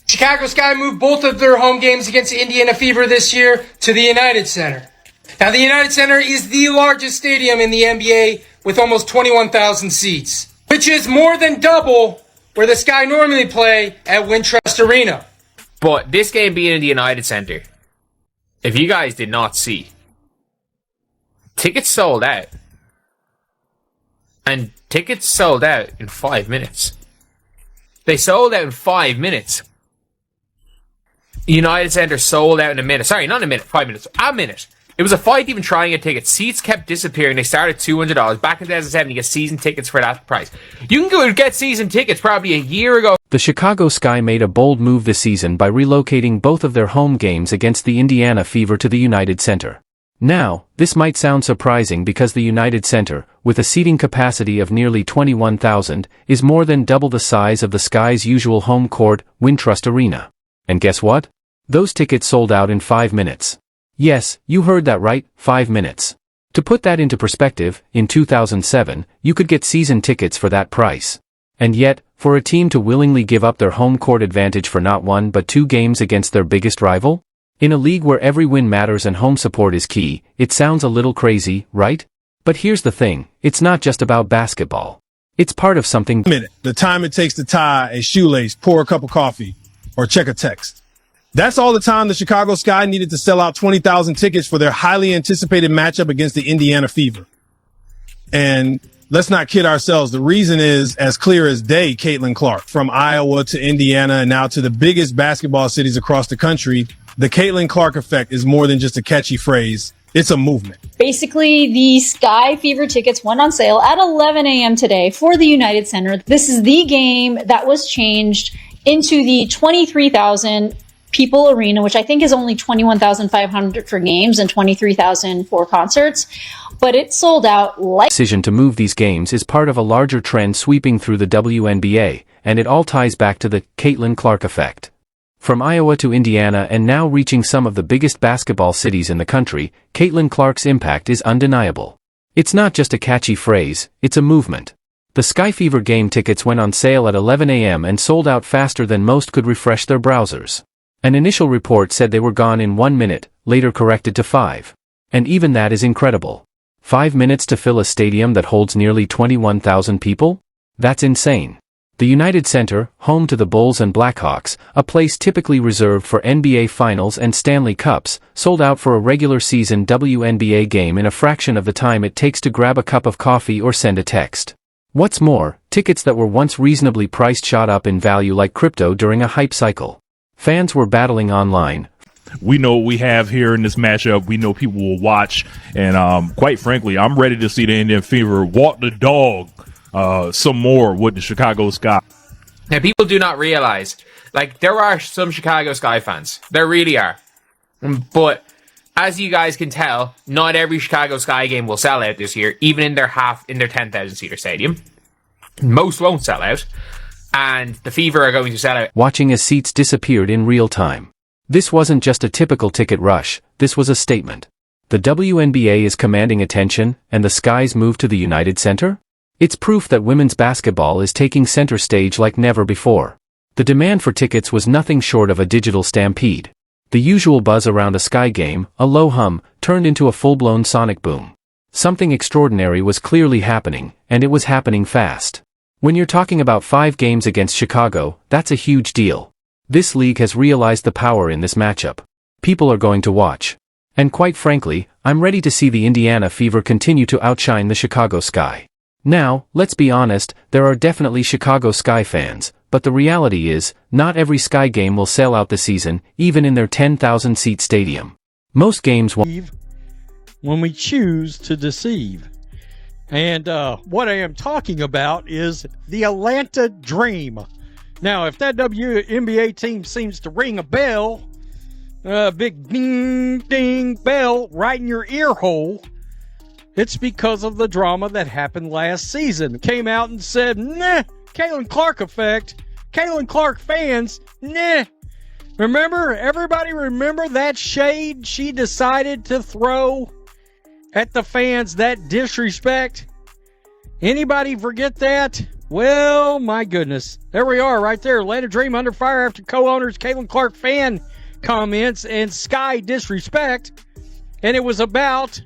Chicago Sky moved both of their home games against Indiana Fever this year to the United Center. Now, the United Center is the largest stadium in the NBA with almost 21,000 seats, which is more than double where the Sky normally play at Wintrust Arena. But this game being in the United Center, if you guys did not see, tickets sold out. And tickets sold out in 5 minutes. They sold out in 5 minutes. United Center sold out in a minute. Sorry, not in a minute, 5 minutes. A minute. It was a fight even trying a ticket. Seats kept disappearing. They started at $200. Back in 2007, you get season tickets for that price. You can go and get season tickets probably a year ago. The Chicago Sky made a bold move this season by relocating both of their home games against the Indiana Fever to the United Center. Now, this might sound surprising because the United Center, with a seating capacity of nearly 21,000, is more than double the size of the Sky's usual home court, Wintrust Arena. And guess what? Those tickets sold out in 5 minutes. Yes, you heard that right, 5 minutes. To put that into perspective, in 2007, you could get season tickets for that price. And yet, for a team to willingly give up their home court advantage for not one but 2 games against their biggest rival? In a league where every win matters and home support is key, it sounds a little crazy, right? But here's the thing, it's not just about basketball. It's part of something. The time it takes to tie a shoelace, pour a cup of coffee, or check a text. That's all the time the Chicago Sky needed to sell out 20,000 tickets for their highly anticipated matchup against the Indiana Fever. And let's not kid ourselves. The reason is as clear as day. Caitlin Clark, from Iowa to Indiana and now to the biggest basketball cities across the country. The Caitlin Clark effect is more than just a catchy phrase. It's a movement. Basically, the Sky Fever tickets went on sale at 11 a.m. today for the United Center. This is the game that was changed into the 23,000 people arena, which I think is only 21,500 for games and 23,000 for concerts. But it sold out like. Decision to move these games is part of a larger trend sweeping through the WNBA, and it all ties back to the Caitlin Clark effect. From Iowa to Indiana and now reaching some of the biggest basketball cities in the country, Caitlin Clark's impact is undeniable. It's not just a catchy phrase, it's a movement. The Sky Fever game tickets went on sale at 11 a.m. and sold out faster than most could refresh their browsers. An initial report said they were gone in 1 minute, later corrected to 5. And even that is incredible. 5 minutes to fill a stadium that holds nearly 21,000 people? That's insane. The United Center, home to the Bulls and Blackhawks, a place typically reserved for NBA Finals and Stanley Cups, sold out for a regular season WNBA game in a fraction of the time it takes to grab a cup of coffee or send a text. What's more, tickets that were once reasonably priced shot up in value like crypto during a hype cycle. Fans were battling online. We know what we have here in this matchup. We know people will watch. And quite frankly, I'm ready to see the Indian Fever walk the dog some more with the Chicago Sky. Now, people do not realize, like, there are some Chicago Sky fans. There really are. But as you guys can tell, not every Chicago Sky game will sell out this year, even in their 10,000 seater stadium. Most won't sell out. And the Fever are going to sell out. Watching as seats disappeared in real time. This wasn't just a typical ticket rush, this was a statement. The WNBA is commanding attention, and the Sky's move to the United Center? It's proof that women's basketball is taking center stage like never before. The demand for tickets was nothing short of a digital stampede. The usual buzz around a Sky game, a low hum, turned into a full-blown sonic boom. Something extraordinary was clearly happening, and it was happening fast. When you're talking about 5 games against Chicago, that's a huge deal. This league has realized the power in this matchup. People are going to watch. And quite frankly, I'm ready to see the Indiana Fever continue to outshine the Chicago Sky. Now, let's be honest, there are definitely Chicago Sky fans, but the reality is, not every Sky game will sell out this season, even in their 10,000-seat stadium. Most games won't. When we choose to deceive. And what I am talking about is the Atlanta Dream. Now, if that WNBA team seems to ring a bell, a big ding, ding bell right in your ear hole, it's because of the drama that happened last season. Came out and said, nah, Caitlin Clark effect. Caitlin Clark fans, nah. Remember, everybody remember that shade she decided to throw at the fans, that disrespect? Anybody forget that? Well, my goodness. There we are right there. Atlanta Dream under fire after co-owners Caitlin Clark fan comments and Sky disrespect. And it was about,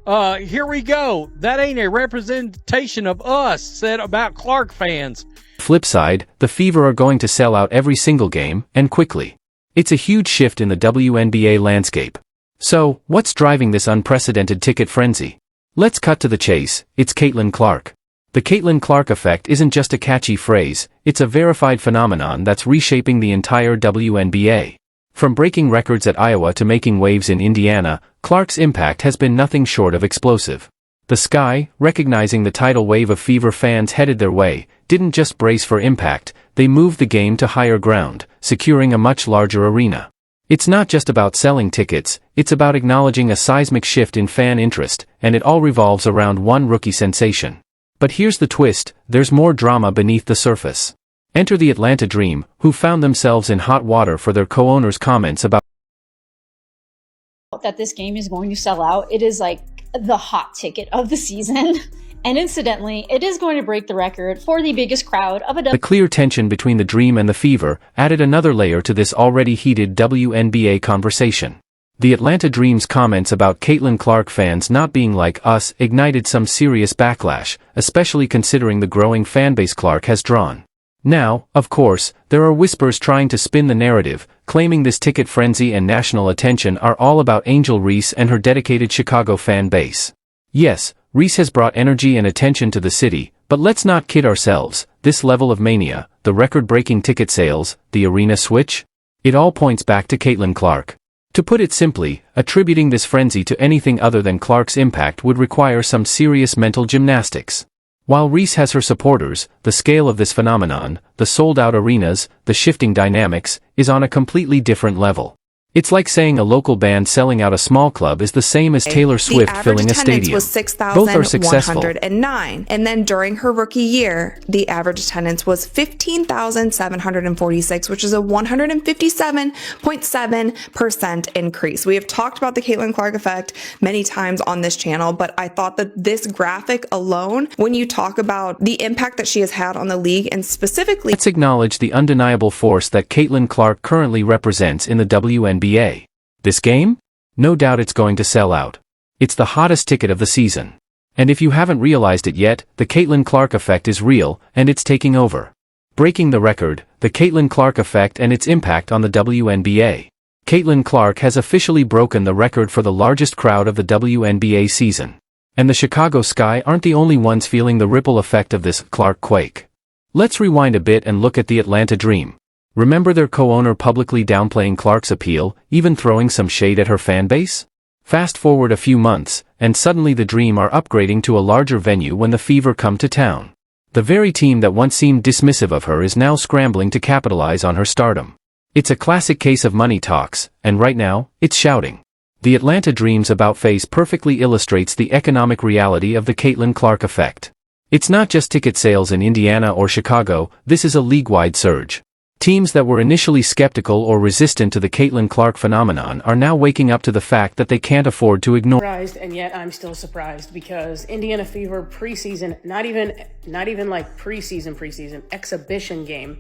here we go. That ain't a representation of us, said about Clark fans. Flip side, the Fever are going to sell out every single game, and quickly. It's a huge shift in the WNBA landscape. So, what's driving this unprecedented ticket frenzy? Let's cut to the chase. It's Caitlin Clark. The Caitlin Clark effect isn't just a catchy phrase, it's a verified phenomenon that's reshaping the entire WNBA. From breaking records at Iowa to making waves in Indiana, Clark's impact has been nothing short of explosive. The Sky, recognizing the tidal wave of Fever fans headed their way, didn't just brace for impact, they moved the game to higher ground, securing a much larger arena. It's not just about selling tickets, it's about acknowledging a seismic shift in fan interest, and it all revolves around one rookie sensation. But here's the twist, there's more drama beneath the surface. Enter the Atlanta Dream, who found themselves in hot water for their co-owners' comments about that this game is going to sell out. It is like the hot ticket of the season. And incidentally, it is going to break the record for the biggest crowd of a The clear tension between the Dream and the Fever added another layer to this already heated WNBA conversation. The Atlanta Dream's comments about Caitlin Clark fans not being like us ignited some serious backlash, especially considering the growing fanbase Clark has drawn. Now, of course, there are whispers trying to spin the narrative, claiming this ticket frenzy and national attention are all about Angel Reese and her dedicated Chicago fan base. Yes, Reese has brought energy and attention to the city, but let's not kid ourselves, this level of mania, the record-breaking ticket sales, the arena switch? It all points back to Caitlin Clark. To put it simply, attributing this frenzy to anything other than Clark's impact would require some serious mental gymnastics. While Reese has her supporters, the scale of this phenomenon, the sold-out arenas, the shifting dynamics, is on a completely different level. It's like saying a local band selling out a small club is the same as Taylor Swift filling a stadium. Was 6,109, both are successful. And then during her rookie year, the average attendance was 15,746, which is a 157.7% increase. We have talked about the Caitlin Clark effect many times on this channel, but I thought that this graphic alone, when you talk about the impact that she has had on the league and specifically... Let's acknowledge the undeniable force that Caitlin Clark currently represents in the WNBA. This game? No doubt it's going to sell out. It's the hottest ticket of the season. And if you haven't realized it yet, the Caitlin Clark effect is real, and it's taking over. Breaking the record, the Caitlin Clark effect and its impact on the WNBA. Caitlin Clark has officially broken the record for the largest crowd of the WNBA season. And the Chicago Sky aren't the only ones feeling the ripple effect of this Clark quake. Let's rewind a bit and look at the Atlanta Dream. Remember their co-owner publicly downplaying Clark's appeal, even throwing some shade at her fanbase? Fast forward a few months, and suddenly the Dream are upgrading to a larger venue when the Fever come to town. The very team that once seemed dismissive of her is now scrambling to capitalize on her stardom. It's a classic case of money talks, and right now, it's shouting. The Atlanta Dream's about face perfectly illustrates the economic reality of the Caitlin Clark effect. It's not just ticket sales in Indiana or Chicago, this is a league-wide surge. Teams that were initially skeptical or resistant to the Caitlin Clark phenomenon are now waking up to the fact that they can't afford to ignore. And yet I'm still surprised because Indiana Fever preseason, not even like preseason exhibition game,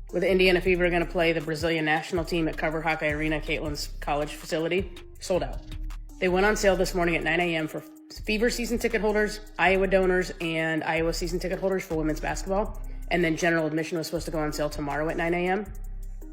where the Indiana Fever are going to play the Brazilian national team at Cover Hawkeye Arena, Caitlin's college facility, sold out. They went on sale this morning at 9 a.m. for Fever season ticket holders, Iowa donors, and Iowa season ticket holders for women's basketball. And then general admission was supposed to go on sale tomorrow at 9 a.m.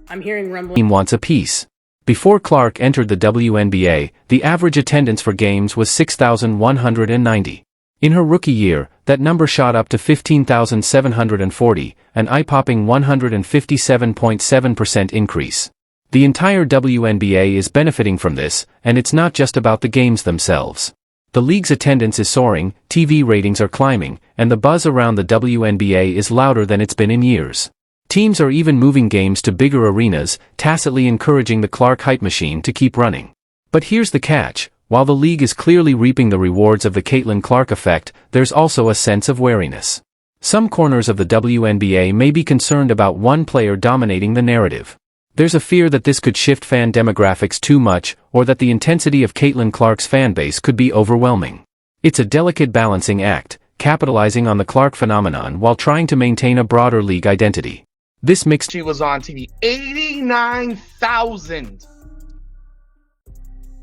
I'm hearing rumbling. Team wants a piece. Before Clark entered the WNBA, the average attendance for games was 6,190. In her rookie year, that number shot up to 15,740, an eye-popping 157.7% increase. The entire WNBA is benefiting from this, and it's not just about the games themselves. The league's attendance is soaring, TV ratings are climbing, and the buzz around the WNBA is louder than it's been in years. Teams are even moving games to bigger arenas, tacitly encouraging the Clark hype machine to keep running. But here's the catch, while the league is clearly reaping the rewards of the Caitlin Clark effect, there's also a sense of wariness. Some corners of the WNBA may be concerned about one player dominating the narrative. There's a fear that this could shift fan demographics too much, or that the intensity of Caitlin Clark's fanbase could be overwhelming. It's a delicate balancing act, capitalizing on the Clark phenomenon while trying to maintain a broader league identity. This mixed She was on TV. 89,000.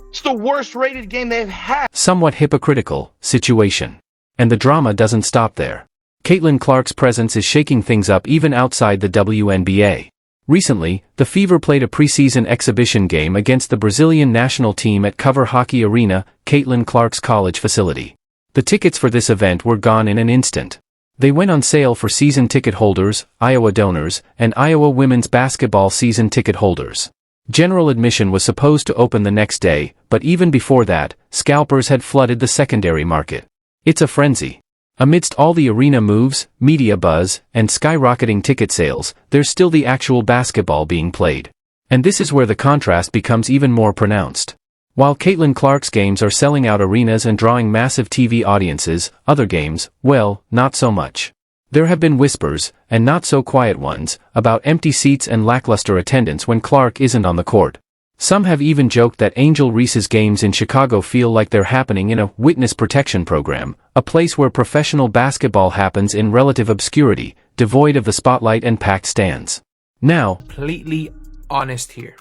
It's the worst rated game they've had. somewhat hypocritical situation. And the drama doesn't stop there. Caitlin Clark's presence is shaking things up even outside the WNBA. Recently, the Fever played a preseason exhibition game against the Brazilian national team at Cover Hockey Arena, Caitlin Clark's college facility. The tickets for this event were gone in an instant. They went on sale for season ticket holders, Iowa donors, and Iowa women's basketball season ticket holders. General admission was supposed to open the next day, but even before that, scalpers had flooded the secondary market. It's a frenzy. Amidst all the arena moves, media buzz, and skyrocketing ticket sales, there's still the actual basketball being played. And this is where the contrast becomes even more pronounced. While Caitlin Clark's games are selling out arenas and drawing massive TV audiences, other games, well, not so much. There have been whispers, and not so quiet ones, about empty seats and lackluster attendance when Clark isn't on the court. Some have even joked that Angel Reese's games in Chicago feel like they're happening in a witness protection program, a place where professional basketball happens in relative obscurity, devoid of the spotlight and packed stands. Now, Completely honest here.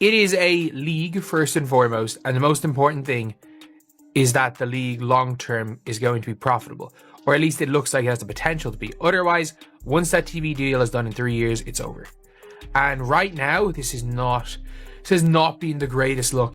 It is a league first and foremost, and the most important thing is that the league long term is going to be profitable, or at least it looks like it has the potential to be. Otherwise, once that TV deal is done in 3 years, it's over. And right now, this has not been the greatest look